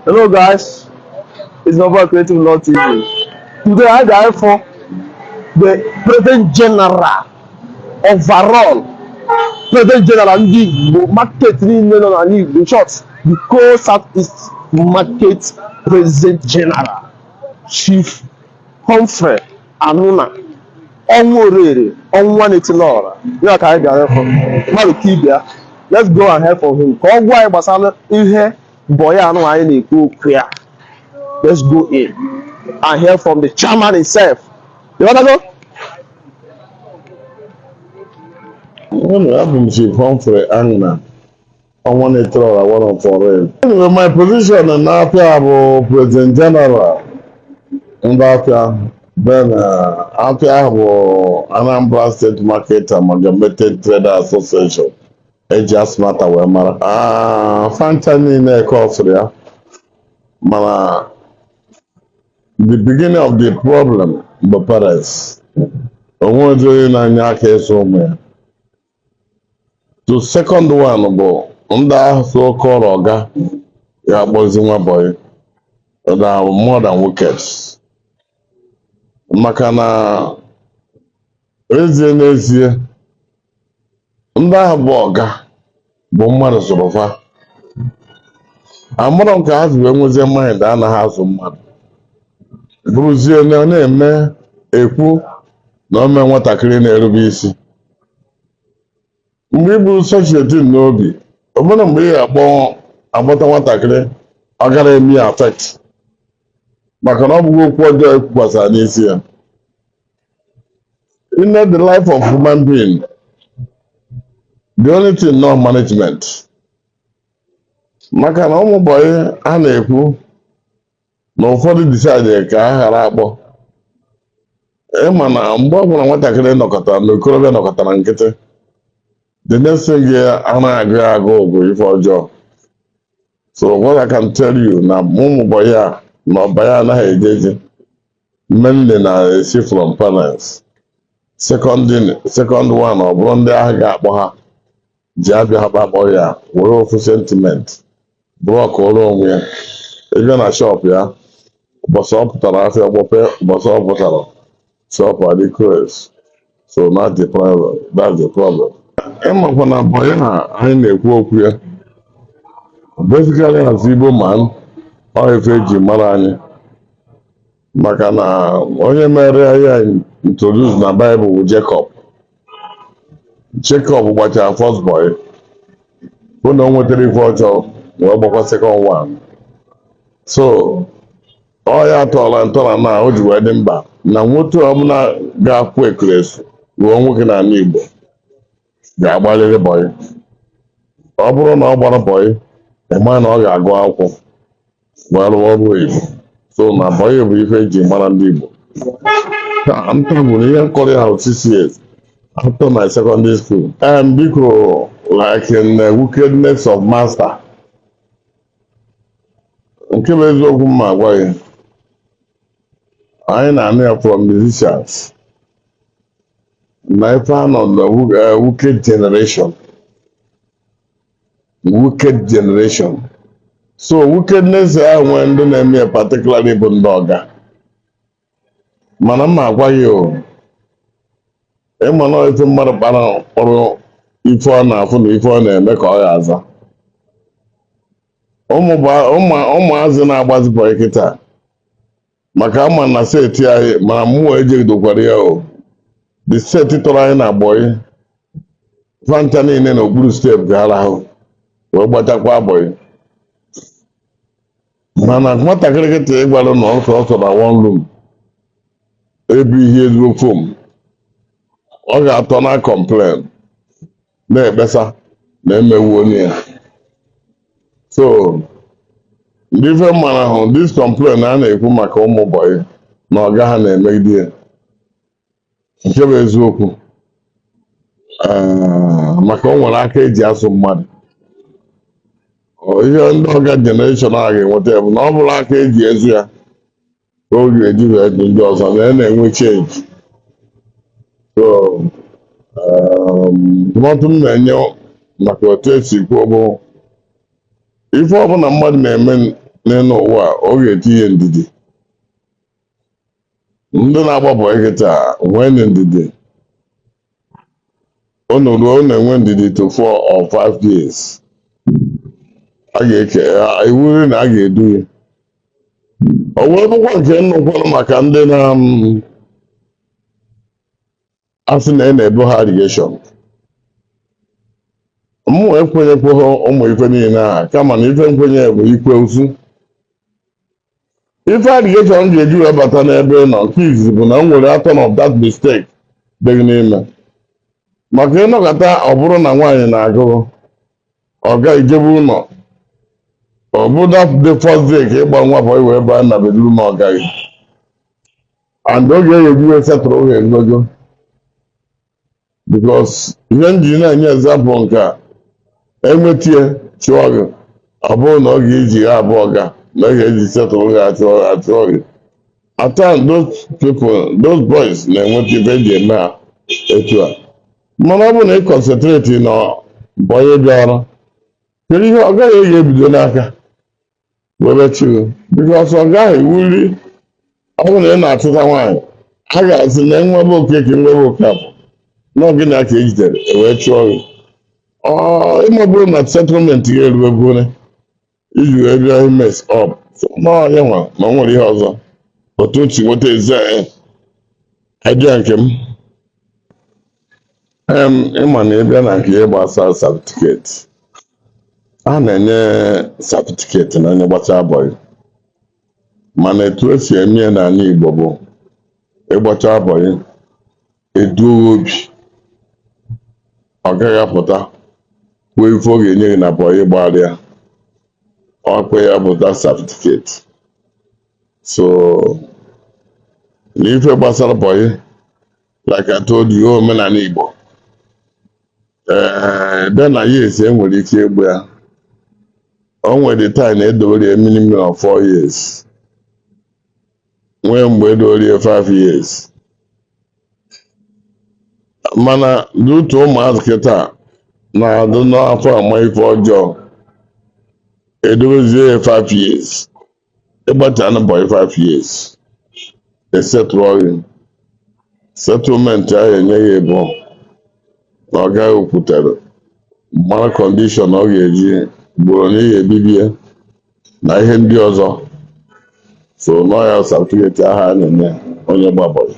Hello guys, it's Nova Creative Law TV. Today I got for the President General overall. President General ndị market niile nọ n'ala Igbo, in short, the co-Southeast Market President General Chief Humphrey Anuna Onworere Onwanetilora. Ya ka anyị bịara ịfụ mmadụ ka ibe ya. Let's go and hear from him. Ka ọ gwa anyị gbasara ihe boy anụ anyị na-ekwu okwu ya. Let's go in and hear from the chairman himself. You wanna go? Abụ m Chief Humphrey Anuna Onwanetilora Onwanefọrọ. Anyway, my position n'Apia bụ President General ndị Apia. Then Apia bụ Anambra State Market Amalgamated Trader Association. Eji asụmata wee mara. Fancha niile kọsịrị ya. Mana the beginning of the problem bụ parents. Onwe ozi onye na-anye aka ịsụ ụmụ ya. The second one bụ ndị ahụ so kọrọ ọga ya akpọzi nwa boy. They are more than wicked. Maka na ezie n'ezie ndị ahụ bụ ọga bụ mmadụ zụrụ fa. Amụrụ nke ha zụrụ enwezie mind anaghị azụ mmadụ. Bụrụzie na ọ na-eme ekwu na ome nwatakịrị na-erube isi. Mgbe ị bụ sọchịetị n'obi, ọ bụrụ mgbe ị agbata nwatakịrị ọ gara eme ya affect. Maka na ọ bụghị okwu ọjọọ ekwukwasara n'isi ya. In the life of human being, the only thing no management. Maka na ụmụ boy a na-ekwu na ụfọdụ decide ka a ghara akpọ. Ịma na mgbe ọ bụla nwatakịrị nọkọtara na okorobịa nọkọtara nkịtị, the next thing ya anaghị agụ ọgụ ife ọjọọ. So what I can tell you na ụmụ boy a na ọba ya anaghị ejeje mainly na-esi from parents. Second one ọ bụrụ ndị ahụ ga-akpọ ha ji abịa ha akpọ ya were ofu sentiment blọk ọrụ onwe ya. Ebe na shop ya ụbọchị ọ pụtara afịa gbope ụbọchị ọ pụtara shop adị close. So that's the problem. Ịmakwa na boy ha anyị na-ekwu okwu ya basically as Igbo man ọ ife eji mara anyị. Maka na onye mere ya introduce na Bible bụ Jacob. Jacob gbachara first boy bụ na o nwetara ife ọjọọ wee gbakwa second one. So ọ ya tọọla ntọala na o ji wee dị mkpa na nwoke ọbụla ga-akwụ ekeresu ruo nwoke n'ala Igbo ga-agbalịrị boy. Ọ bụrụ na ọ gbara boy ịma na ọ ga-agụ akwụkwọ wee rụọ ọrụ Igbo. So na boy bụ ife eji mara ndị Igbo. Nta bụ ihe nkọrọ ya 6 years after my secondary school. Biko like in the wickedness of master. Nke bụ eziokwu mma agwa ya. Anyị na-anụ ya from musicians. Na ife anọ the wicked generation. Wicked generation. So wickedness ya nwee ndị na-eme ya particularly bụ ndị ọga. Mana mma agwa ya o. Ịma na ife mmadụ kpara kpọrọ ife ọ na-afụ na ife ọ na-eme ka ọ ga-aza. Ụmụazị na-agbazi boy kịta maka ama na seti anyị mana mmụọ ejidokwara ya o. The seti tọrọ anyị na boy fanta niile n'okpuru steep gara ahụ wee gbachakwa boy. Mana nwatakịrị kịta ịgwara na ọsọ na one room ebu ihe ezigbo fom ọ ga-atọ na complain na-ekpesa na emewu onye ya. So ndị ife mara ahụ this complain a na-ekwu maka ụmụ boy na ọga ha na-emegide ya nke bụ eziokwu. Maka o nwere aka eji asụ mmadụ. Ihe ndị ọga generation a ga-enweta ya bụ na ọ bụrụ aka eji ezu ya ka o ga-eji wee dị ndị ọzọ na-enwe change. So ndụmọdụ m na-enye maka otu esi kwuo bụ ife ọbụla mmadụ na-eme n'elu ụwa ọ ga-etinye ndidi. Ndị na-agba bọyị kịta nwee ndidi, unu ruo unu enwe ndidi to 4 or 5 years, a ga-eke iwuri na a ga-edu ya. O wee bụkwa nke nnukwu maka ndị asị na na-ebo ha irrigation. Mụ ekwenyekweghị ụmụ ife niile aha, kama na ife nkwenye bụ ikwe usu. Ife irrigation ga-eji wee bata n'ebe nọ nke izizi bụ na o nwere atọn of that mistake dị n'ime. Maka ịnọkọta ọ bụrụ na nwaanyị na-agụ, ọ ga ijebe ụlọ, ọ bụ the first day ka ịgba nwa bọyị wee baa na bedroom ọ gaghị. And oge ga-eji wee setụrụ oge ngogo. Because ihe m ji na-enye example nke a, enwetie chụọ gị, ọ bụrụ na ọ ga-eji ha abụọ ga na ọ ga-eji setụrụ gị achụọ gị. At times those people, those boys na-enweta ife eji eme ha etu a. Mana ọ bụrụ na ị concentrate na bọyị bịara, kedu ihe ọ gaghị eyi ebido n'aka webe chigo. Because ọ gaghị wuli, ọ bụrụ na ị na-achụta nwaanyị, a ga-asị na enwebe okeke nwebe okapụ na gịnị ka ejidere wee chụọ gị. Ịmabụrụ na settlement ga-erubegoro iji wee bịa mess up n'ọnya nwa ma nwere ihe ọzọ otu o si nweta eze idea nke m. Ịma na ịbịa na nke ihe gbasara certificate, a na-enye certificate na onye gbachaa bọyị, mana etu esi eme ya n'ala Igbo bụ ịgbachaa bọyị eduo obi, ọ gaghị apụta kwuo ife ọ ga-enye gị na bọyị gbarịa, ọkwa ya pụta certificate. So n'ife gbasara bọyị, like I told you, omenala Igbo, bịa na ya esi enwere ike egbu ya. O nwere time edowere ya minimum of 4 years, nwee mgbe edowere ya 5 years. Mana dutu ụmụazị kịta na-adụ n'afọ ama ife ọjọọ, edowezie ya 5 years, ịgbacha na bọyị 5 years, esetụrụ gị. Settlement ahụ enye ya bụ na ọ gaghị okwutere mara kọndishọn ọ ga-eji gboro na ihe ebibie na ihe ndị ọzọ. So nọ ya certificate ahụ a na-enye onye gbabọrọ.